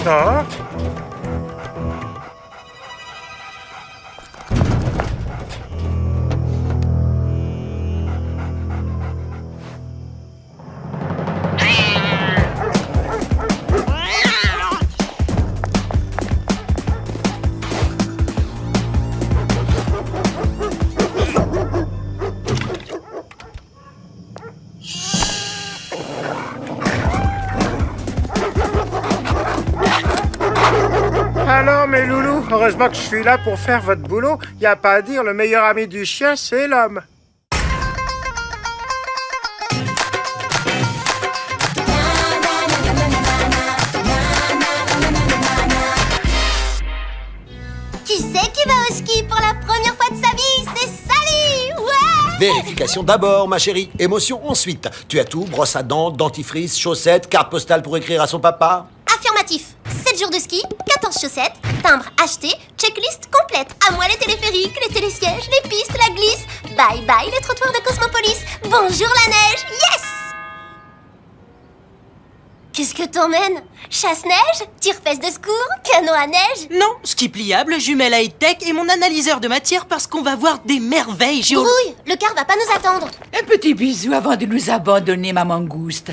Ah. Alors mes loulous, heureusement que je suis là pour faire votre boulot. Y a pas à dire, le meilleur ami du chien, c'est l'homme. Qui c'est qui va au ski pour la première fois de sa vie? C'est Sally! Ouais! Vérification d'abord, ma chérie. Émotion ensuite. Tu as tout, brosse à dents, dentifrice, chaussettes, carte postale pour écrire à son papa. Affirmatif. 7 jours de ski, 14 chaussettes, timbre acheté, checklist complète. À moi les téléphériques, les télésièges, les pistes, la glisse. Bye bye les trottoirs de Cosmopolis. Bonjour la neige, yes! Qu'est-ce que t'emmènes? Chasse-neige? Tire-fesse de secours? Canot à neige? Non, ski pliable, jumelle high-tech et mon analyseur de matière parce qu'on va voir des merveilles géologiques. Brouille, le car va pas nous attendre. Un petit bisou avant de nous abandonner, ma mangouste.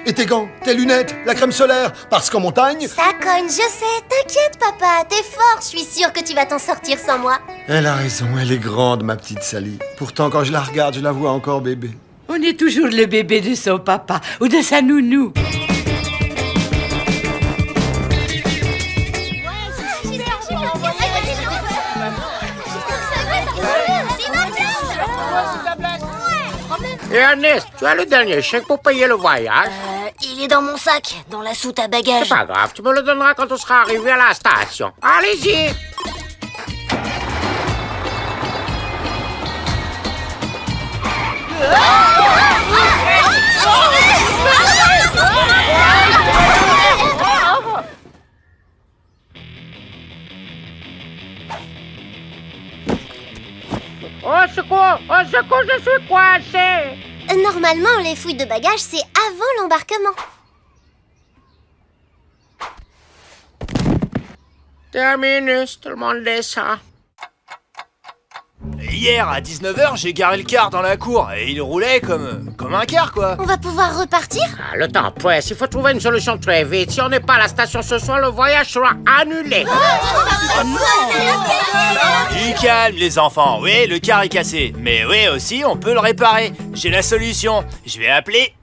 Et tes gants, tes lunettes, la crème solaire, parce qu'en montagne... Ça cogne, je sais. T'inquiète, papa, t'es fort. Je suis sûre que tu vas t'en sortir sans moi. Elle a raison, elle est grande, ma petite Sally. Pourtant, quand je la regarde, je la vois encore bébé. On est toujours le bébé de son papa ou de sa nounou. Et Ernest, tu as le dernier chèque pour payer le voyage? Il est dans mon sac, dans la soute à bagages. C'est pas grave, tu me le donneras quand on sera arrivé à la station. Allez-y! Au secours, je suis coincé! Normalement, les fouilles de bagages, c'est avant l'embarquement. Terminus, tout le monde descend. Hier, à 19h, j'ai garé le car dans la cour et il roulait comme un car, quoi. On va pouvoir repartir? Ah, le temps presse, il faut trouver une solution très vite. Si on n'est pas à la station ce soir, le voyage sera annulé. Du calme, les enfants. Oui, le car est cassé. Mais oui, aussi, on peut le réparer. J'ai la solution. Je vais appeler...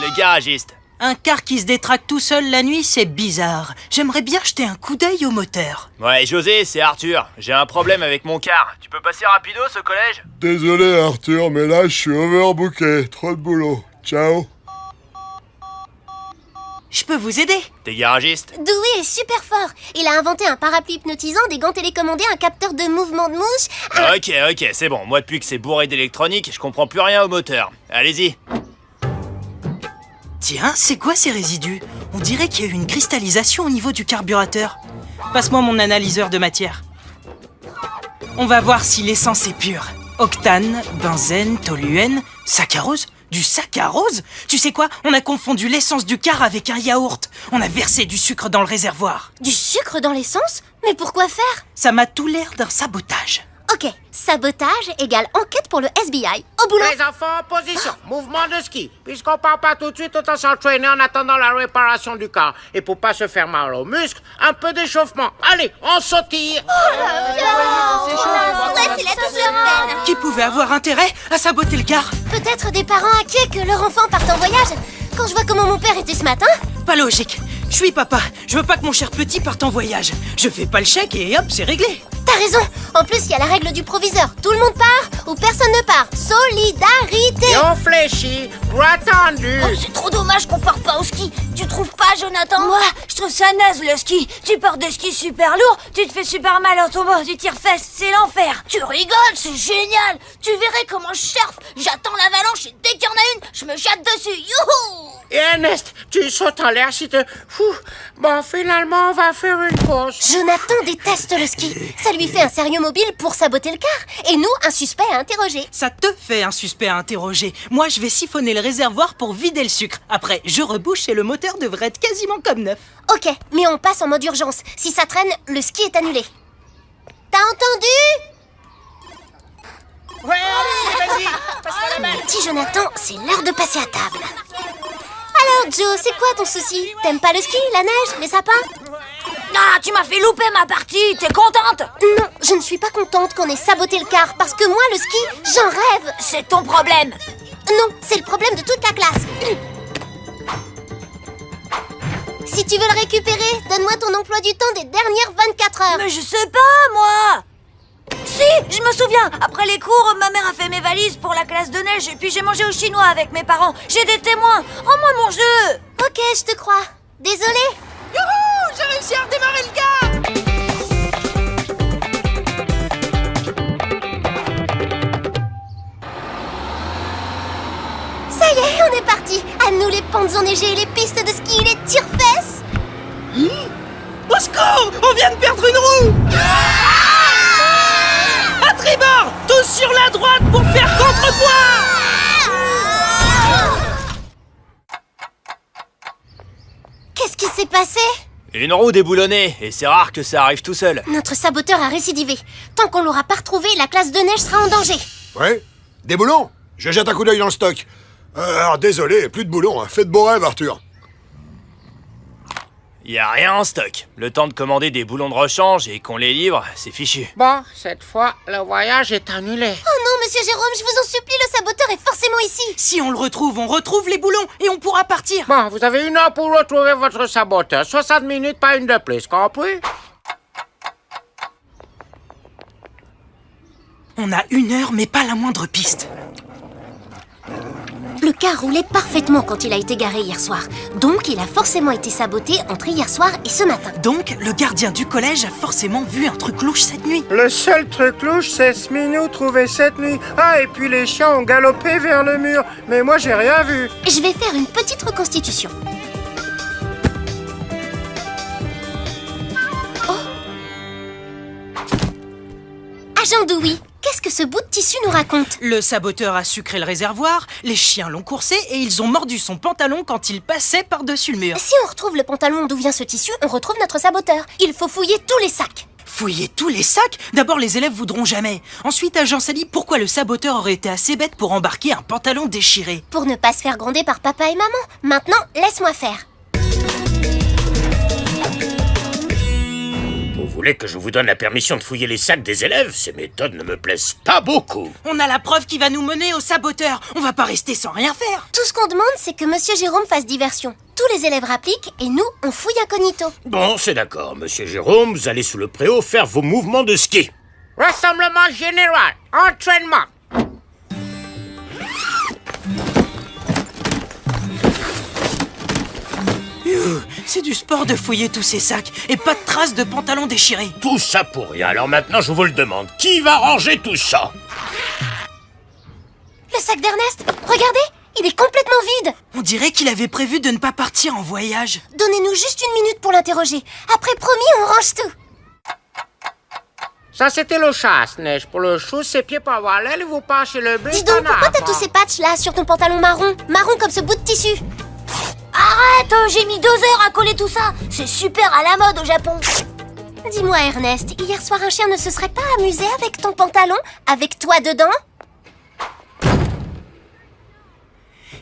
le garagiste. Un car qui se détraque tout seul la nuit, c'est bizarre. J'aimerais bien jeter un coup d'œil au moteur. Ouais, José, c'est Arthur. J'ai un problème avec mon car. Tu peux passer rapidos au collège? Désolé Arthur, mais là je suis overbooké. Trop de boulot. Ciao. Je peux vous aider? T'es garagiste? Dewey est super fort. Il a inventé un parapluie hypnotisant, des gants télécommandés, un capteur de mouvement de mouche. Ok, c'est bon. Moi, depuis que c'est bourré d'électronique, je comprends plus rien au moteur. Allez-y. Tiens, c'est quoi ces résidus? On dirait qu'il y a eu une cristallisation au niveau du carburateur. Passe-moi mon analyseur de matière. On va voir si l'essence est pure. Octane, benzène, toluène, saccharose? Du saccharose? Tu sais quoi? On a confondu l'essence du car avec un yaourt. On a versé du sucre dans le réservoir. Du sucre dans l'essence? Mais pourquoi faire? Ça m'a tout l'air d'un sabotage. Ok, sabotage égale enquête pour le FBI. Au boulot. Les enfants en position, mouvement de ski. Puisqu'on part pas tout de suite, autant s'entraîner en attendant la réparation du car. Et pour pas se faire mal aux muscles, un peu d'échauffement. Allez, on sautille. C'est la double peine. Qui pouvait avoir intérêt à saboter le car? Peut-être des parents inquiets que leur enfant parte en voyage. Quand je vois comment mon père était ce matin... Pas logique. Je suis papa. Je veux pas que mon cher petit parte en voyage. Je fais pas le chèque et hop, c'est réglé. T'as raison. En plus, il y a la règle du proviseur. Tout le monde part ou personne ne part. Solidarité. Et on fléchit, droit tendu. Oh, c'est trop dommage qu'on parte pas au ski. Tu trouves pas, Jonathan? Moi, je trouve ça naze le ski. Tu pars de ski super lourd, tu te fais super mal en tombant, tu tires fesses, c'est l'enfer. Tu rigoles, c'est génial. Tu verrais comment je surfe. J'attends l'avalanche et dès qu'il y en a une, je me jette dessus. Youhou! Et Ernest, tu sautes en l'air si te... Bon, finalement, on va faire une pause. Jonathan déteste le ski. Ça lui fait un sérieux mobile pour saboter le car. Et nous, un suspect à interroger. Ça te fait un suspect à interroger. Moi, je vais siphonner le réservoir pour vider le sucre. Après, je rebouche et le moteur devrait être quasiment comme neuf. Ok, mais on passe en mode urgence. Si ça traîne, le ski est annulé. T'as entendu? Ouais, allez, vas-y, passe-moi la main. Petit Jonathan, c'est l'heure de passer à table. Alors Joe, c'est quoi ton souci? T'aimes pas le ski, la neige, les sapins? Ah, tu m'as fait louper ma partie, t'es contente? Non, je ne suis pas contente qu'on ait saboté le car, parce que moi, le ski, j'en rêve. C'est ton problème. Non, c'est le problème de toute la classe. Si tu veux le récupérer, donne-moi ton emploi du temps des dernières 24 heures. Mais je sais pas, moi. Si, je me souviens. Après les cours, ma mère a fait mes valises pour la classe de neige et puis j'ai mangé au chinois avec mes parents. J'ai des témoins. Rends-moi mon jeu. Ok, je te crois. Désolée. Youhou! J'ai réussi à redémarrer le car! Ça y est, on est parti. À nous les pentes enneigées, les pistes de ski, les tire-fesses. Au secours! On vient de perdre une roue! À tribord! Tous sur la droite pour faire contrepoids! Qu'est-ce qui s'est passé? Une roue déboulonnée, et c'est rare que ça arrive tout seul. Notre saboteur a récidivé. Tant qu'on l'aura pas retrouvé, la classe de neige sera en danger. Ouais? Des boulons? Je jette un coup d'œil dans le stock. Alors, désolé, plus de boulons. Hein. Faites beaux rêves, Arthur. Y a rien en stock. Le temps de commander des boulons de rechange et qu'on les livre, c'est fichu. Bon, cette fois, le voyage est annulé. Oh non, monsieur Jérôme, je vous en supplie, le saboteur est forcément ici. Si on le retrouve, on retrouve les boulons et on pourra partir. Bon, vous avez 1 heure pour retrouver votre saboteur. 60 minutes, pas une de plus, compris? On a 1 heure, mais pas la moindre piste. Le car roulait parfaitement quand il a été garé hier soir. Donc, il a forcément été saboté entre hier soir et ce matin. Donc, le gardien du collège a forcément vu un truc louche cette nuit. Le seul truc louche, c'est ce minou trouvé cette nuit. Ah, et puis les chiens ont galopé vers le mur. Mais moi, j'ai rien vu. Je vais faire une petite reconstitution. Oh! Agent Dewey, qu'est-ce que ce bout de tissu nous raconte? Le saboteur a sucré le réservoir, les chiens l'ont coursé et ils ont mordu son pantalon quand il passait par-dessus le mur. Si on retrouve le pantalon d'où vient ce tissu, on retrouve notre saboteur. Il faut fouiller tous les sacs. Fouiller tous les sacs? D'abord, les élèves voudront jamais. Ensuite, agent Sally, pourquoi le saboteur aurait été assez bête pour embarquer un pantalon déchiré? Pour ne pas se faire gronder par papa et maman. Maintenant, laisse-moi faire. Vous voulez que je vous donne la permission de fouiller les sacs des élèves? Ces méthodes ne me plaisent pas beaucoup. On a la preuve qui va nous mener au saboteur. On va pas rester sans rien faire. Tout ce qu'on demande, c'est que monsieur Jérôme fasse diversion. Tous les élèves rappliquent et nous, on fouille incognito. Bon, c'est d'accord, monsieur Jérôme, vous allez sous le préau faire vos mouvements de ski. Rassemblement général. Entraînement. C'est du sport de fouiller tous ces sacs et pas de traces de pantalon déchiré. Tout ça pour rien, alors maintenant je vous le demande. Qui va ranger tout ça? Le sac d'Ernest, regardez, il est complètement vide. On dirait qu'il avait prévu de ne pas partir en voyage. Donnez-nous juste 1 minute pour l'interroger. Après, promis, on range tout. Ça, c'était le chasse-neige. Pour le chou, ses pieds pour avoir l'aile, vous penchez le but. Dis donc, pourquoi t'as tous ces patchs là sur ton pantalon marron? Marron comme ce bout de tissu. Arrête, j'ai mis 2 heures à coller tout ça. C'est super à la mode au Japon. Dis-moi, Ernest, hier soir, un chien ne se serait pas amusé avec ton pantalon? Avec toi dedans?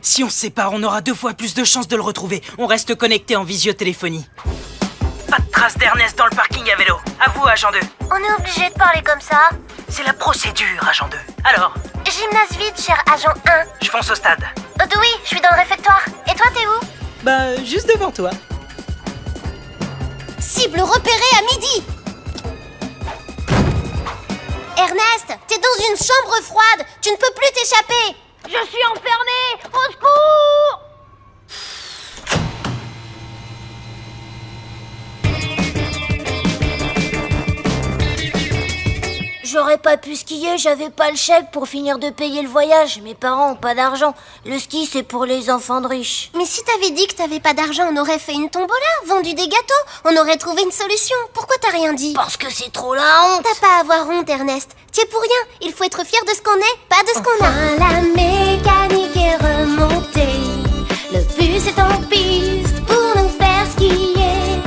Si on se sépare, on aura 2 fois plus de chances de le retrouver. On reste connecté en visiotéléphonie. Pas de traces d'Ernest dans le parking à vélo. À vous, agent 2. On est obligé de parler comme ça? C'est la procédure, agent 2. Alors, Gymnase vide, cher agent 1. je fonce au stade. Oui, je suis dans le réfectoire. Et toi, t'es où? Bah, juste devant toi. Cible repérée à midi. Ernest, t'es dans une chambre froide. Tu ne peux plus t'échapper. Je suis enfermée. Au secours! Je J'aurais pas pu skier, j'avais pas le chèque pour finir de payer le voyage. Mes parents ont pas d'argent. Le ski, c'est pour les enfants de riches. Mais si t'avais dit que t'avais pas d'argent, on aurait fait une tombola, vendu des gâteaux, on aurait trouvé une solution. Pourquoi t'as rien dit? Parce que c'est trop la honte. T'as pas à avoir honte, Ernest. T'y es pour rien. Il faut être fier de ce qu'on est, pas de ce qu'on a. La mécanique est remontée. Le bus est en piste pour nous faire skier.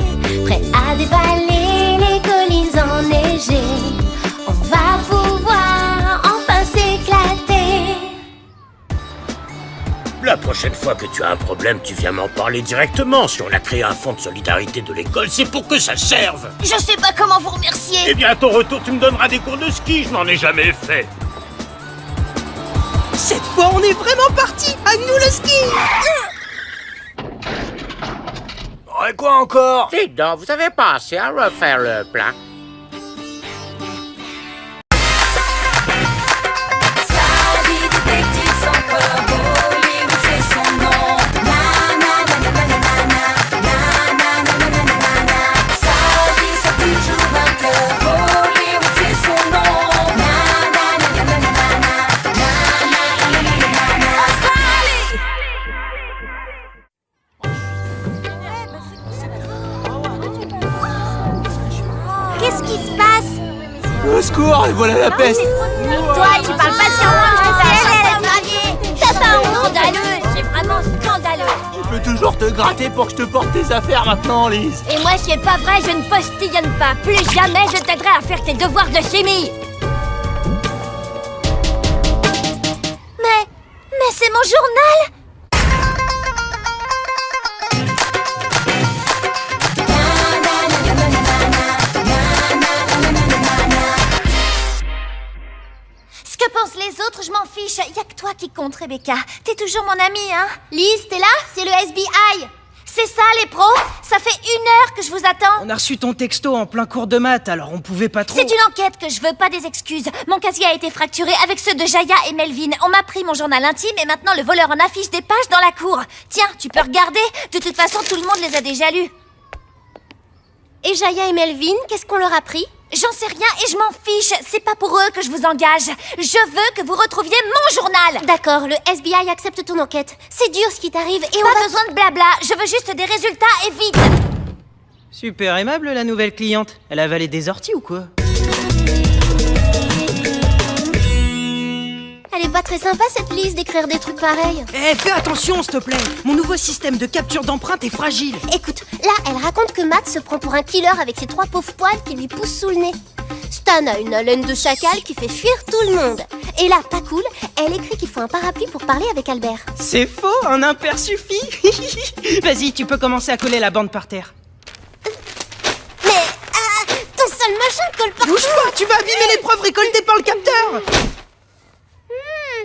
Prêt à dévaler les collines enneigées. On va pouvoir enfin s'éclater. La prochaine fois que tu as un problème, tu viens m'en parler directement. Si on a créé un fonds de solidarité de l'école, c'est pour que ça serve. Je sais pas comment vous remercier. Eh bien, à ton retour, tu me donneras des cours de ski. Je n'en ai jamais fait. Cette fois, on est vraiment parti. À nous le ski. Et quoi encore? Dites donc, vous avez pas assez à refaire le plein. Qu'est-ce qui se passe? Au secours, voilà la peste. Toi, tu parles pas si T'as pas honte? Scandaleux, c'est vraiment scandaleux. Tu peux toujours te gratter pour que je te porte tes affaires maintenant, Lise. Et moi, c'est pas vrai, je ne postillonne pas. Plus jamais je t'aiderai à faire tes devoirs de chimie. Mais c'est mon journal. Ce que pensent les autres, je m'en fiche. Y a que toi qui compte, Rebecca. T'es toujours mon amie, hein? Lise, t'es là? C'est le SBI. C'est ça, les pros? Ça fait 1 heure que je vous attends. On a reçu ton texto en plein cours de maths, alors on pouvait pas trop... C'est une enquête que je veux, pas des excuses. Mon casier a été fracturé avec ceux de Jaya et Melvin. On m'a pris mon journal intime et maintenant le voleur en affiche des pages dans la cour. Tiens, tu peux regarder. De toute façon, tout le monde les a déjà lus. Et Jaya et Melvin, qu'est-ce qu'on leur a pris? J'en sais rien et je m'en fiche. C'est pas pour eux que je vous engage. Je veux que vous retrouviez mon journal. D'accord, le FBI accepte ton enquête. C'est dur ce qui t'arrive et Pas besoin de blabla, je veux juste des résultats et vite. Super aimable, la nouvelle cliente. Elle a avalé des orties ou quoi? Elle est pas très sympa cette Lise d'écrire des trucs pareils. Eh, fais attention, s'il te plaît. Mon nouveau système de capture d'empreintes est fragile. Écoute, là, elle raconte que Matt se prend pour un killer avec ses 3 pauvres poils qui lui poussent sous le nez. Stan a une haleine de chacal qui fait fuir tout le monde. Et là, pas cool, elle écrit qu'il faut un parapluie pour parler avec Albert. C'est faux, un impair suffit. Vas-y, tu peux commencer à coller la bande par terre. Mais, ton seul machin colle partout. Bouge pas, tu vas abîmer les preuves récoltées par le capteur.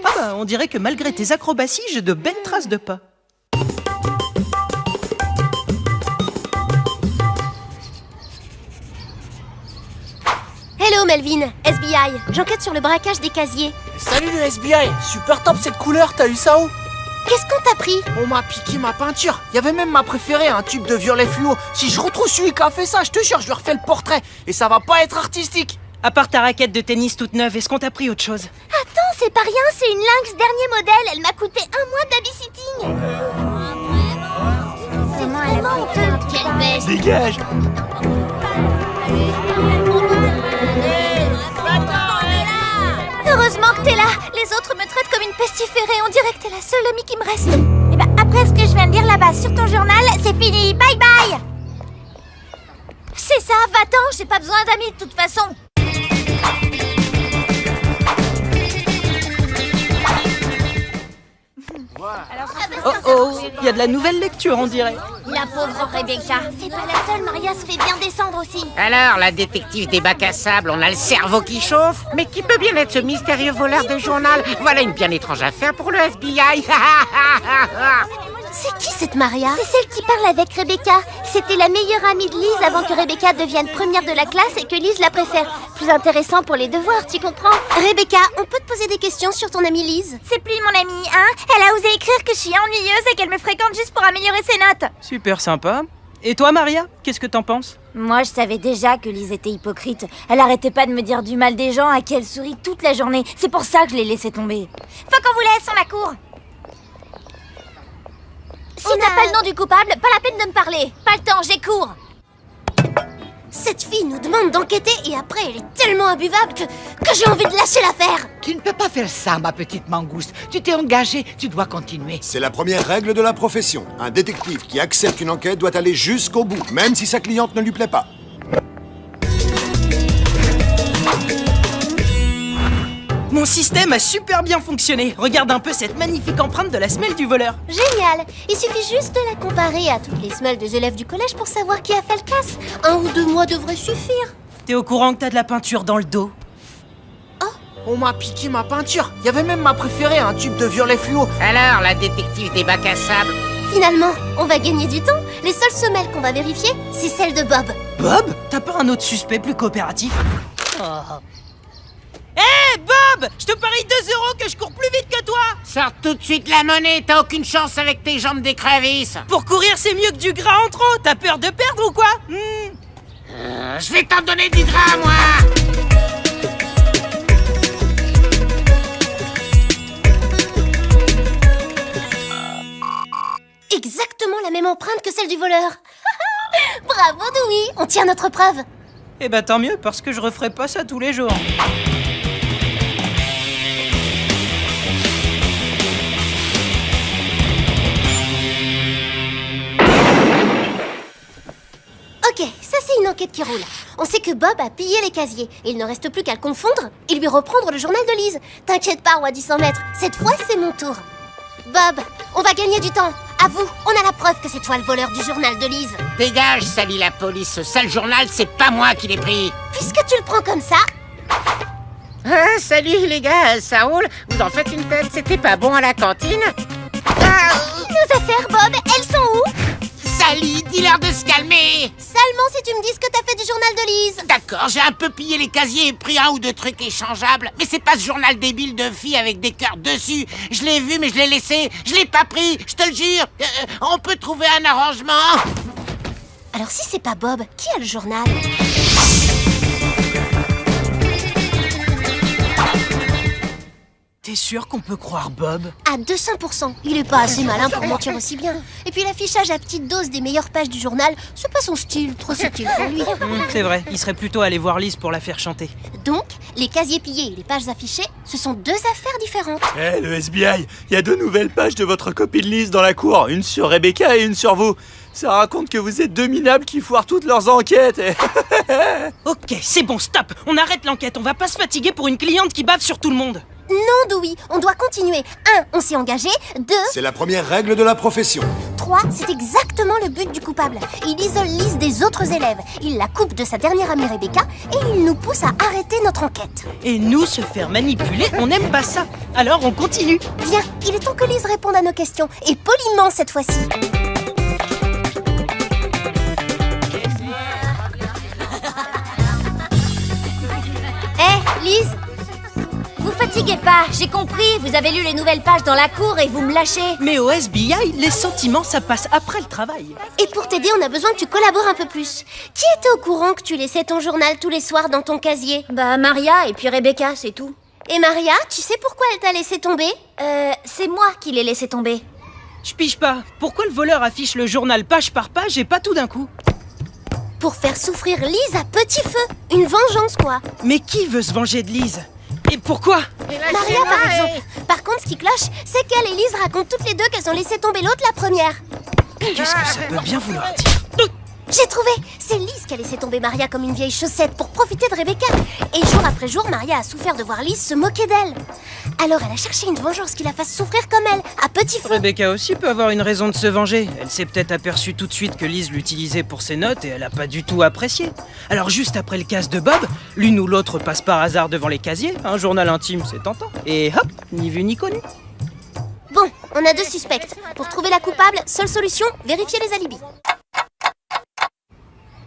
Ah bah, on dirait que malgré tes acrobaties, j'ai de belles traces de pas. Hello Melvin, SBI. J'enquête sur le braquage des casiers. Salut le SBI, super top cette couleur, t'as eu ça où? Qu'est-ce qu'on t'a pris? On m'a piqué ma peinture. Il y avait même ma préférée, un tube de violet fluo. Si je retrouve celui qui a fait ça, je te jure, je lui refais le portrait. Et ça va pas être artistique. À part ta raquette de tennis toute neuve, est-ce qu'on t'a pris autre chose? Attends, c'est pas rien, c'est une Lynx dernier modèle. Elle m'a coûté 1 mois de babysitting. C'est vraiment honteux. Quelle baisse. Dégage. Heureusement que t'es là. Les autres me traitent comme une pestiférée. On dirait que t'es la seule amie qui me reste. Et bah, après ce que je viens de lire là-bas sur ton journal, c'est fini. Bye bye. C'est ça, va-t'en. J'ai pas besoin d'amis de toute façon. Oh oh, il y a de la nouvelle lecture, on dirait. La pauvre Rebecca. C'est pas la seule, Maria se fait bien descendre aussi. Alors, la détective des bacs à sable, on a le cerveau qui chauffe. Mais qui peut bien être ce mystérieux voleur de journal? Voilà une bien étrange affaire pour le FBI. C'est qui cette Maria? C'est celle qui parle avec Rebecca. C'était la meilleure amie de Lise avant que Rebecca devienne première de la classe et que Lise la préfère. Plus intéressant pour les devoirs, tu comprends? Rebecca, on peut te poser des questions sur ton amie Lise? C'est plus mon amie, hein? Elle a osé écrire que je suis ennuyeuse et qu'elle me fréquente juste pour améliorer ses notes. Super sympa. Et toi, Maria, qu'est-ce que t'en penses? Moi, je savais déjà que Lise était hypocrite. Elle arrêtait pas de me dire du mal des gens à qui elle sourit toute la journée. C'est pour ça que je l'ai laissée tomber. Faut qu'on vous laisse, on accourt. Si t'as pas le nom du coupable, pas la peine de me parler. Pas le temps, j'ai cours. Cette fille nous demande d'enquêter et après elle est tellement imbuvable que j'ai envie de lâcher l'affaire. Tu ne peux pas faire ça, ma petite mangouste. Tu t'es engagée, tu dois continuer. C'est la première règle de la profession. Un détective qui accepte une enquête doit aller jusqu'au bout, même si sa cliente ne lui plaît pas. Mon système a super bien fonctionné. Regarde un peu cette magnifique empreinte de la semelle du voleur. Génial. Il suffit juste de la comparer à toutes les semelles des élèves du collège pour savoir qui a fait le casse. 1 ou 2 mois devrait suffire. T'es au courant que t'as de la peinture dans le dos? On m'a piqué ma peinture. Il y avait même ma préférée, un tube de violet fluo. Alors, la détective des bacs à sable. Finalement, on va gagner du temps. Les seules semelles qu'on va vérifier, c'est celles de Bob. Bob? T'as pas un autre suspect plus coopératif? Hé, Bob! Je te parie 2 € que je cours plus vite que toi! Sors tout de suite la monnaie, t'as aucune chance avec tes jambes d'écrevisse. Pour courir, c'est mieux que du gras en trop! T'as peur de perdre ou quoi? Je vais t'en donner du gras, moi. Exactement la même empreinte que celle du voleur. Bravo, Dewey. On tient notre preuve. Eh ben tant mieux, parce que je referai pas ça tous les jours. Ok, ça c'est une enquête qui roule. On sait que Bob a pillé les casiers. Il ne reste plus qu'à le confondre et lui reprendre le journal de Lise. T'inquiète pas, roi du 100 mètres. Cette fois, c'est mon tour. Bob, on va gagner du temps. À vous, on a la preuve que c'est toi le voleur du journal de Lise. Dégage, Sally la police. Ce sale journal, c'est pas moi qui l'ai pris. Puisque tu le prends comme ça... Ah, salut les gars, ça roule? Vous en faites une tête, c'était pas bon à la cantine? Nos affaires, Bob, elles sont où? Sally, dis-leur de se calmer. Seulement si tu me dis ce que t'as fait du journal de Lise. D'accord, j'ai un peu pillé les casiers et pris 1 ou 2 trucs échangeables. Mais c'est pas ce journal débile de filles avec des cœurs dessus. Je l'ai vu, mais je l'ai laissé. Je l'ai pas pris, je te le jure. On peut trouver un arrangement. Alors si c'est pas Bob, qui a le journal? T'es sûr qu'on peut croire Bob? À 200%. Il est pas assez malin pour mentir aussi bien. Et puis l'affichage à petite dose des meilleures pages du journal, c'est pas son style, trop subtil pour lui. C'est vrai, il serait plutôt allé voir Lise pour la faire chanter. Donc, les casiers pillés et les pages affichées, ce sont 2 affaires différentes. Eh, le FBI, il y a 2 nouvelles pages de votre copine Lise dans la cour. Une sur Rebecca et une sur vous. Ça raconte que vous êtes 2 minables qui foirent toutes leurs enquêtes. Ok, c'est bon, stop. On arrête l'enquête, on va pas se fatiguer pour une cliente qui bave sur tout le monde. Non, Dewey, on doit continuer. 1, on s'est engagé. 2, C'est la première règle de la profession. 3, c'est exactement le but du coupable. Il isole Lise des autres élèves. Il la coupe de sa dernière amie Rebecca et il nous pousse à arrêter notre enquête. Et nous, se faire manipuler, on n'aime pas ça. Alors on continue. Viens, il est temps que Lise réponde à nos questions. Et poliment cette fois-ci. Hé, Lise, vous fatiguez pas, j'ai compris. Vous avez lu les nouvelles pages dans la cour et vous me lâchez. Mais au FBI, les sentiments, ça passe après le travail. Et pour t'aider, on a besoin que tu collabores un peu plus. Qui était au courant que tu laissais ton journal tous les soirs dans ton casier? Bah, Maria et puis Rebecca, c'est tout. Et Maria, tu sais pourquoi elle t'a laissé tomber? C'est moi qui l'ai laissé tomber. Je pige pas. Pourquoi le voleur affiche le journal page par page et pas tout d'un coup? Pour faire souffrir Lise à petit feu. Une vengeance, quoi. Mais qui veut se venger de Lise? Et pourquoi? Maria, par exemple. Par contre, ce qui cloche, c'est qu'elle et Lise racontent toutes les deux qu'elles ont laissé tomber l'autre la première. Qu'est-ce que ça peut bien vouloir dire? J'ai trouvé. C'est Lise qui a laissé tomber Maria comme une vieille chaussette pour profiter de Rebecca. Et jour après jour, Maria a souffert de voir Lise se moquer d'elle. Alors elle a cherché une vengeance qui la fasse souffrir comme elle, à petit feu. Rebecca aussi peut avoir une raison de se venger. Elle s'est peut-être aperçue tout de suite que Lise l'utilisait pour ses notes et elle a pas du tout apprécié. Alors juste après le casse de Bob, l'une ou l'autre passe par hasard devant les casiers. Un journal intime, c'est tentant. Et hop, ni vu ni connu. Bon, on a 2 suspects. Pour trouver la coupable, seule solution, vérifier les alibis.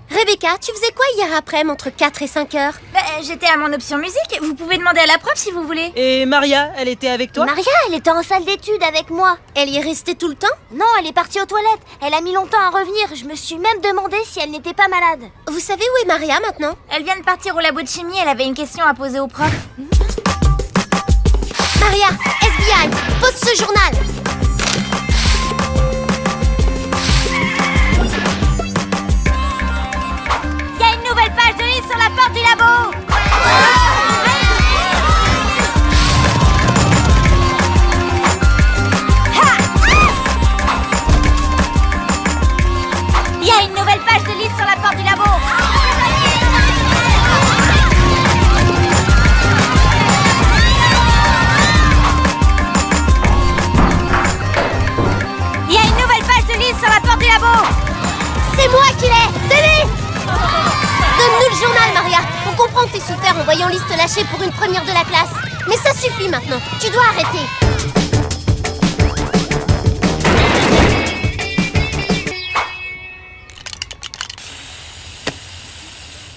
Rebecca, tu faisais quoi hier après-midi entre 4 et 5 heures? J'étais à mon option musique. Vous pouvez demander à la prof si vous voulez. Et Maria, elle était avec toi? Maria, elle était en salle d'études avec moi. Elle y est restée tout le temps? Non, elle est partie aux toilettes. Elle a mis longtemps à revenir. Je me suis même demandé si elle n'était pas malade. Vous savez où est Maria maintenant? Elle vient de partir au labo de chimie. Elle avait une question à poser au prof. Maria, FBI, pose ce journal. Il y a une nouvelle page de livre sur la porte du labo. Il y a une nouvelle page de livre sur la porte du labo. Il y a une nouvelle page de livre sur la porte du labo. C'est moi qui l'ai. Tenez. Donne-nous le journal, Maria. On comprend que t'es souffert en voyant Lise te lâcher pour une première de la classe. Mais ça suffit maintenant. Tu dois arrêter.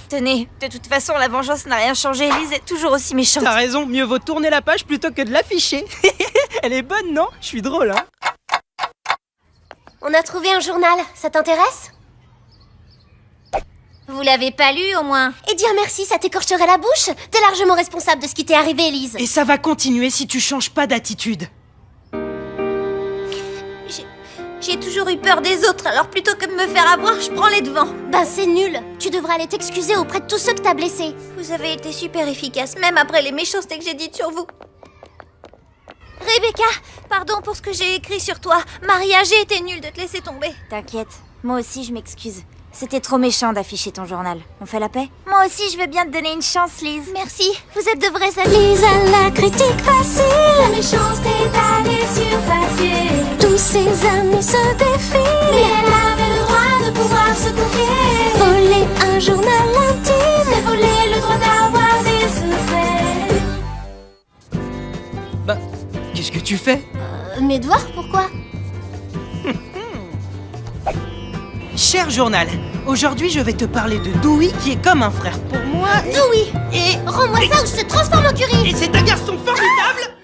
Tenez, de toute façon, la vengeance n'a rien changé. Lise est toujours aussi méchante. T'as raison, mieux vaut tourner la page plutôt que de l'afficher. Elle est bonne, non? Je suis drôle, hein? On a trouvé un journal. Ça t'intéresse? Vous l'avez pas lu, au moins? Et dire merci, ça t'écorcherait la bouche. T'es largement responsable de ce qui t'est arrivé, Elise. Et ça va continuer si tu changes pas d'attitude. J'ai toujours eu peur des autres, alors plutôt que de me faire avoir, je prends les devants. Ben c'est nul. Tu devrais aller t'excuser auprès de tous ceux que t'as blessés. Vous avez été super efficace, même après les méchancetés que j'ai dites sur vous. Rebecca, pardon pour ce que j'ai écrit sur toi. Maria, j'ai été nulle de te laisser tomber. T'inquiète, moi aussi je m'excuse. C'était trop méchant d'afficher ton journal. On fait la paix? Moi aussi je veux bien te donner une chance, Lise. Merci, vous êtes de vrais amis. Lise a la critique facile, la méchanceté étalée sur papier. Tous ses amis se défient, mais elle avait le droit de pouvoir se confier. Voler un journal intime, c'est voler le droit d'avoir des secrets. Bah, qu'est-ce que tu fais? Mes devoirs, pourquoi? Cher journal, aujourd'hui je vais te parler de Dewey qui est comme un frère pour moi. Dewey! Et... Rends-moi ça ou je te transforme en curry! Et c'est un garçon formidable